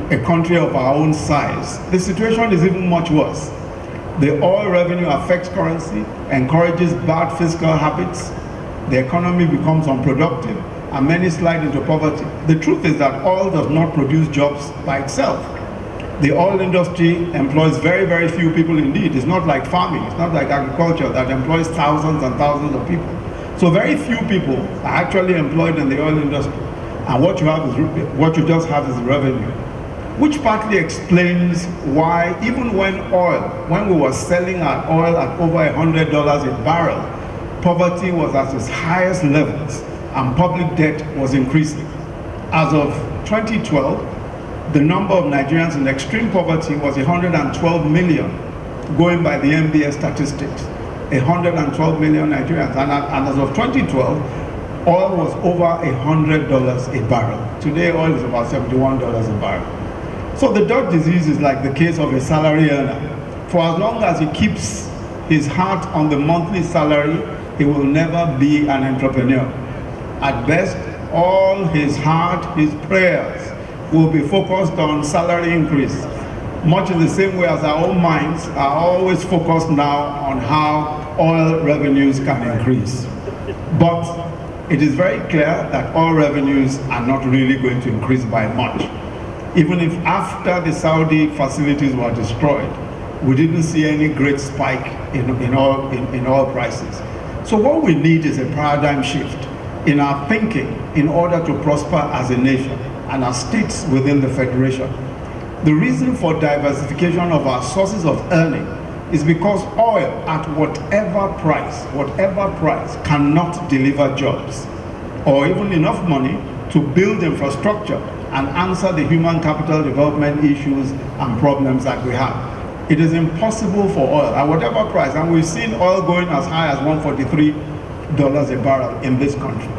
a country of our own size, the situation is even much worse. The oil revenue affects currency, encourages bad fiscal habits, the economy becomes unproductive, and many slide into poverty. The truth is that oil does not produce jobs by itself. The oil industry employs very, very few people indeed. It's not like farming, it's not like agriculture that employs thousands and thousands of people. So very few people are actually employed in the oil industry. And what you just have is revenue, which partly explains why even when we were selling our oil at over $100 a barrel, poverty was at its highest levels and public debt was increasing. As of 2012, the number of Nigerians in extreme poverty was 112 million, going by the MBS statistics. 112 million Nigerians, and as of 2012, oil was over $100 a barrel. Today, oil is about $71 a barrel. So the Dutch disease is like the case of a salary earner. For as long as he keeps his heart on the monthly salary, he will never be an entrepreneur. At best, all his heart, his prayers, will be focused on salary increase, much in the same way as our own minds are always focused now on how oil revenues can increase. But it is very clear that oil revenues are not really going to increase by much. Even if after the Saudi facilities were destroyed, we didn't see any great spike in oil prices. So what we need is a paradigm shift in our thinking in order to prosper as a nation and as states within the Federation. The reason for diversification of our sources of earning is because oil at whatever price cannot deliver jobs or even enough money to build infrastructure and answer the human capital development issues and problems that we have. It is impossible for oil at whatever price, and we've seen oil going as high as $143 a barrel in this country.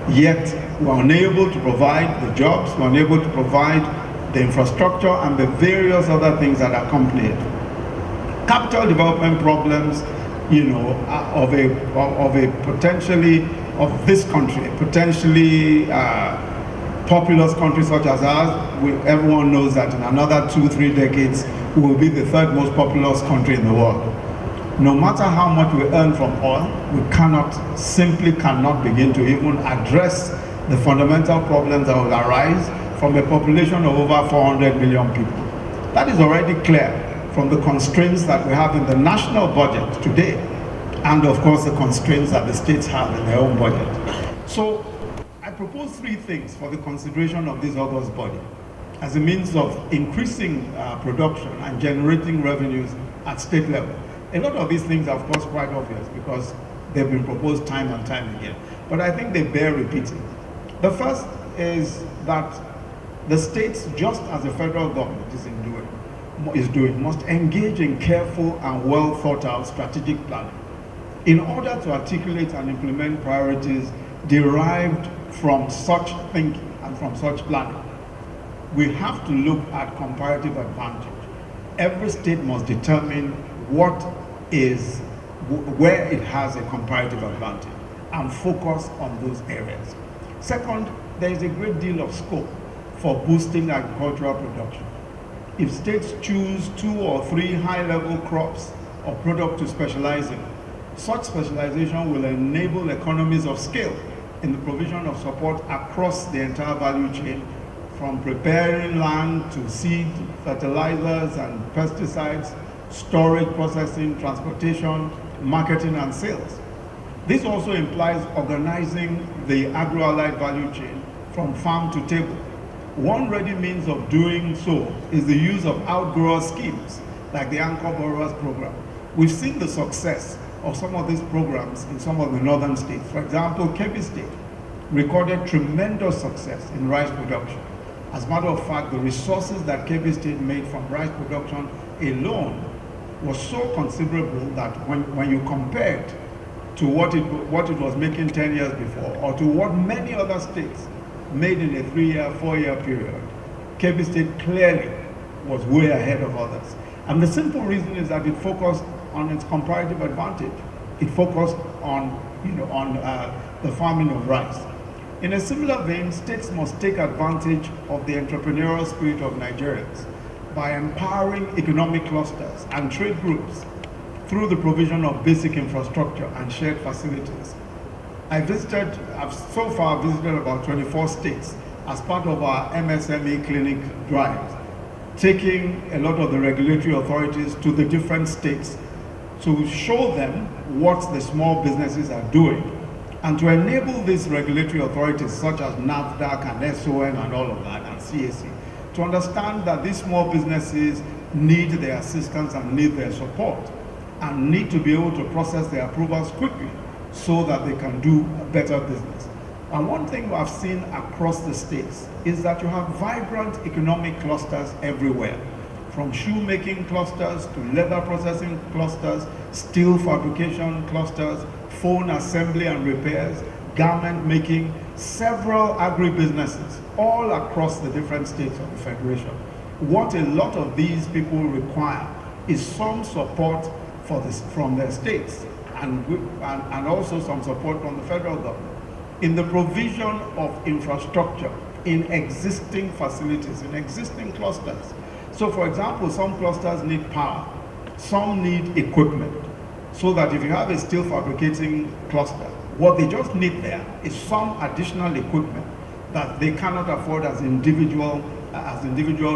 Yet we're unable to provide the jobs, we're unable to provide the infrastructure and the various other things that accompany it. Capital development problems, of this country, potentially populous country such as ours, everyone knows that in another 2-3 decades, we will be the third most populous country in the world. No matter how much we earn from oil, we simply cannot begin to even address the fundamental problems that will arise from a population of over 400 million people. That is already clear from the constraints that we have in the national budget today, and of course the constraints that the states have in their own budget. So I propose 3 things for the consideration of this August body as a means of increasing production and generating revenues at state level. A lot of these things are of course quite obvious because they've been proposed time and time again, but I think they bear repeating. The first is that the states, just as the federal government is doing, must engage in careful and well thought out strategic planning in order to articulate and implement priorities derived from such thinking and from such planning. We have to look at comparative advantage. Every state must determine where it has a comparative advantage and focus on those areas. Second, there is a great deal of scope for boosting agricultural production. If states choose 2 or 3 high-level crops or products to specialize in, such specialization will enable economies of scale in the provision of support across the entire value chain, from preparing land to seed, fertilizers and pesticides, storage, processing, transportation, marketing and sales. This also implies organizing the agro-allied value chain from farm to table. One ready means of doing so is the use of outgrower schemes like the Anchor Borrowers Program. We've seen the success of some of these programs in some of the northern states. For example, Kebbi State recorded tremendous success in rice production. As a matter of fact, the resources that Kebbi State made from rice production alone was so considerable that when you compare it to what it was making 10 years before, or to what many other states made in a 3-year, 4-year period, Kebbi State clearly was way ahead of others. And the simple reason is that it focused on its comparative advantage. It focused on the farming of rice. In a similar vein, states must take advantage of the entrepreneurial spirit of Nigerians by empowering economic clusters and trade groups through the provision of basic infrastructure and shared facilities. I've so far visited about 24 states as part of our MSME clinic drive, taking a lot of the regulatory authorities to the different states to show them what the small businesses are doing and to enable these regulatory authorities such as NAFDAC and SON and all of that and CAC to understand that these small businesses need their assistance and need their support and need to be able to process their approvals quickly so that they can do a better business. And one thing I've seen across the states is that you have vibrant economic clusters everywhere, from shoemaking clusters to leather processing clusters, steel fabrication clusters, phone assembly and repairs, garment making, several agribusinesses all across the different states of the Federation. What a lot of these people require is some support from their states and also some support from the federal government in the provision of infrastructure in existing facilities, in existing clusters. So for example, some clusters need power, some need equipment, so that if you have a steel fabricating cluster, what they just need there is some additional equipment that they cannot afford as individual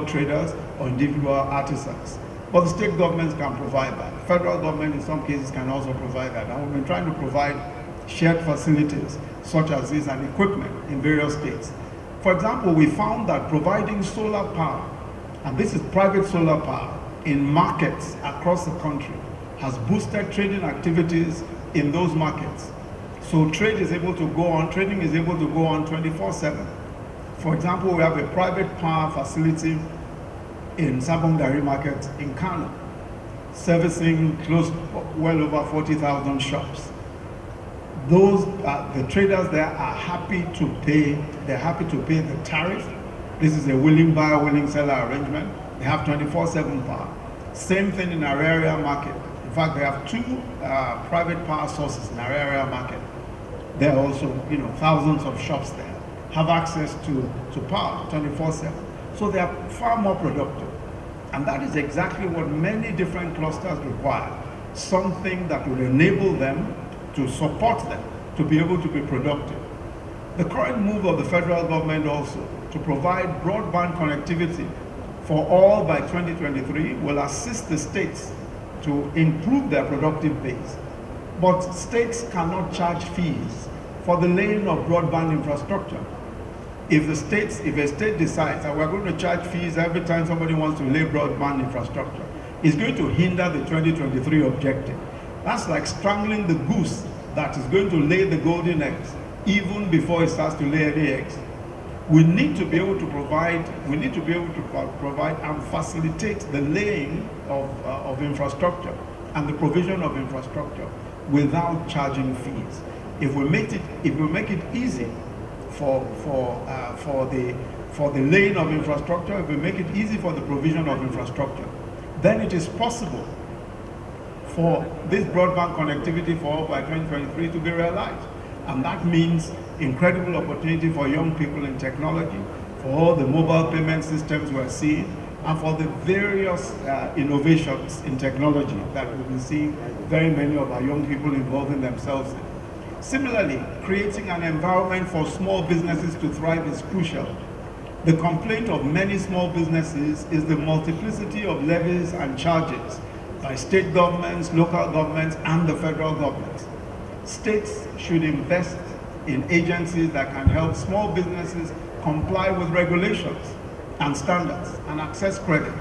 traders or individual artisans. But the state governments can provide that. The federal government in some cases can also provide that. And we've been trying to provide shared facilities such as this and equipment in various states. For example, we found that providing solar power, and this is private solar power, in markets across the country has boosted trading activities in those markets. So trading is able to go on 24/7. For example, we have a private power facility in Sabongari market in Kano, servicing well over 40,000 shops. The traders there are happy to pay. They're happy to pay the tariff. This is a willing buyer, willing seller arrangement. They have 24/7 power. Same thing in our area market. In fact, they have two private power sources in our area market. There are also, thousands of shops there have access to power 24/7. So they are far more productive. And that is exactly what many different clusters require. Something that will enable them to support them to be able to be productive. The current move of the federal government also to provide broadband connectivity for all by 2023 will assist the states to improve their productive base. But states cannot charge fees for the laying of broadband infrastructure. If a state decides that we're going to charge fees every time somebody wants to lay broadband infrastructure, it's going to hinder the 2023 objective. That's like strangling the goose that is going to lay the golden eggs even before it starts to lay any eggs. We need to be able to provide and facilitate the laying of infrastructure and the provision of infrastructure without charging fees. If we make it easy for the laying of infrastructure, if we make it easy for the provision of infrastructure, then it is possible for this broadband connectivity for all by 2023 to be realized. And that means incredible opportunity for young people in technology, for all the mobile payment systems we're seeing, and for the various innovations in technology that we've been seeing very many of our young people involving themselves in. Similarly, creating an environment for small businesses to thrive is crucial. The complaint of many small businesses is the multiplicity of levies and charges by state governments, local governments, and the federal government. States should invest in agencies that can help small businesses comply with regulations and standards and access credit.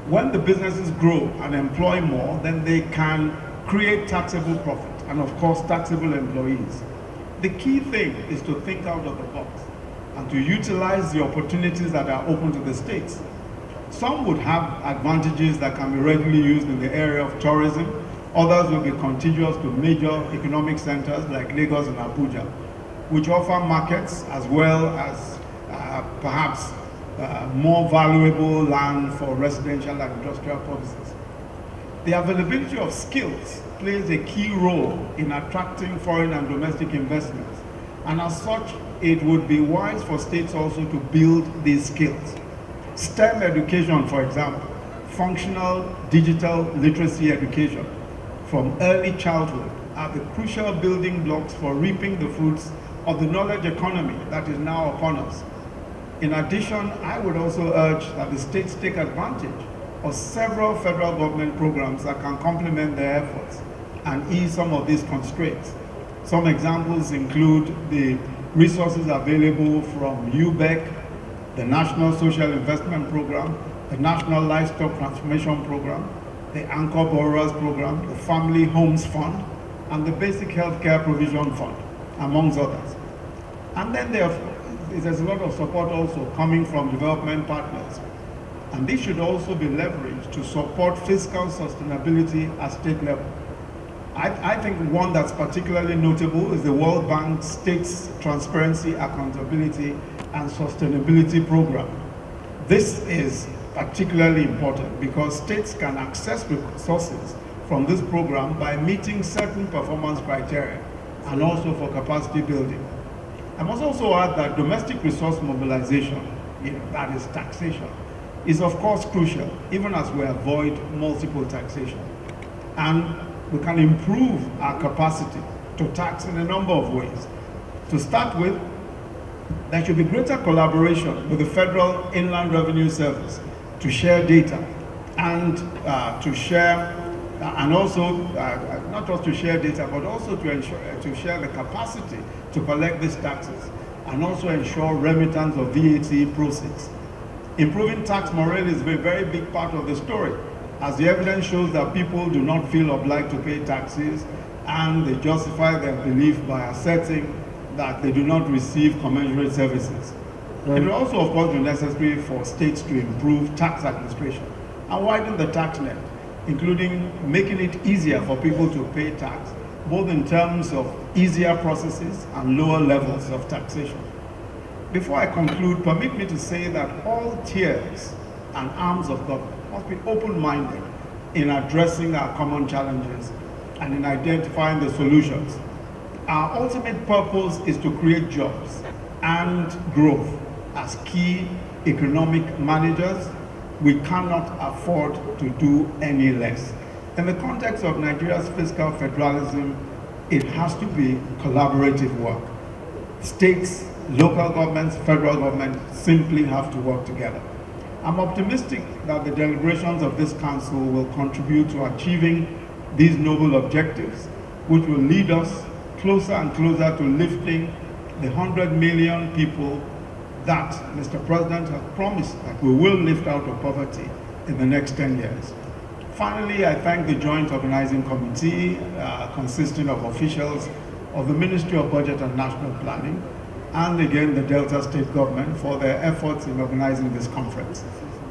When the businesses grow and employ more, then they can create taxable profit and of course taxable employees. The key thing is to think out of the box and to utilize the opportunities that are open to the states. Some would have advantages that can be readily used in the area of tourism. Others will be contiguous to major economic centers like Lagos and Abuja, which offer markets as well as perhaps more valuable land for residential and industrial purposes. The availability of skills plays a key role in attracting foreign and domestic investments And as such, it would be wise for states also to build these skills. STEM education, for example, functional digital literacy education from early childhood are the crucial building blocks for reaping the fruits of the knowledge economy that is now upon us. In addition, I would also urge that the states take advantage of several federal government programs that can complement their efforts and ease some of these constraints. Some examples include the resources available from UBEC, the National Social Investment Program, the National Livestock Transformation Program, the Anchor Borrowers Program, the Family Homes Fund, and the Basic Healthcare Provision Fund, amongst others. And then there's a lot of support also coming from development partners. And this should also be leveraged to support fiscal sustainability at state level. I think one that's particularly notable is the World Bank States Transparency, Accountability, and Sustainability Program. This is particularly important because states can access resources from this program by meeting certain performance criteria and also for capacity building. I must also add that domestic resource mobilization, that is taxation, is of course crucial, even as we avoid multiple taxation. And we can improve our capacity to tax in a number of ways. To start with, there should be greater collaboration with the Federal Inland Revenue Service to share data and to share, and also not just to share data, but also to share the capacity to collect these taxes and also ensure remittance of VAT proceeds. Improving tax morale is a very big part of the story, as the evidence shows that people do not feel obliged to pay taxes and they justify their belief by asserting that they do not receive commensurate services. It will also, of course, be necessary for states to improve tax administration and widen the tax net, including making it easier for people to pay tax, both in terms of easier processes and lower levels of taxation. Before I conclude, permit me to say that all tiers and arms of government must be open-minded in addressing our common challenges and in identifying the solutions. Our ultimate purpose is to create jobs and growth. As key economic managers, we cannot afford to do any less. In the context of Nigeria's fiscal federalism, it has to be collaborative work. States, local governments, federal government simply have to work together. I'm optimistic that the deliberations of this council will contribute to achieving these noble objectives, which will lead us closer and closer to lifting the 100 million people that Mr. President has promised that we will lift out of poverty in the next 10 years. Finally, I thank the Joint Organizing Committee, consisting of officials of the Ministry of Budget and National Planning, and again the Delta State Government for their efforts in organizing this conference.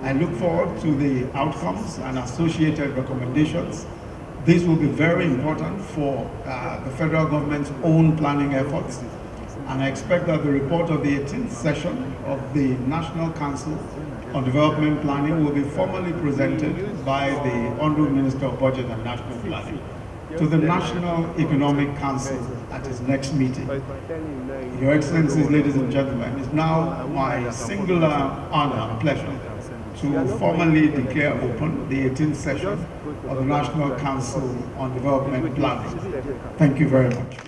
I look forward to the outcomes and associated recommendations. This will be very important for the federal government's own planning efforts, and I expect that the report of the 18th session of the National Council on Development Planning will be formally presented by the Honorable Minister of Budget and National Planning to the National Economic Council at its next meeting. Your Excellencies, ladies and gentlemen, it's now my singular honor and pleasure to formally declare open the 18th session of the National Council on Development Planning. Thank you very much.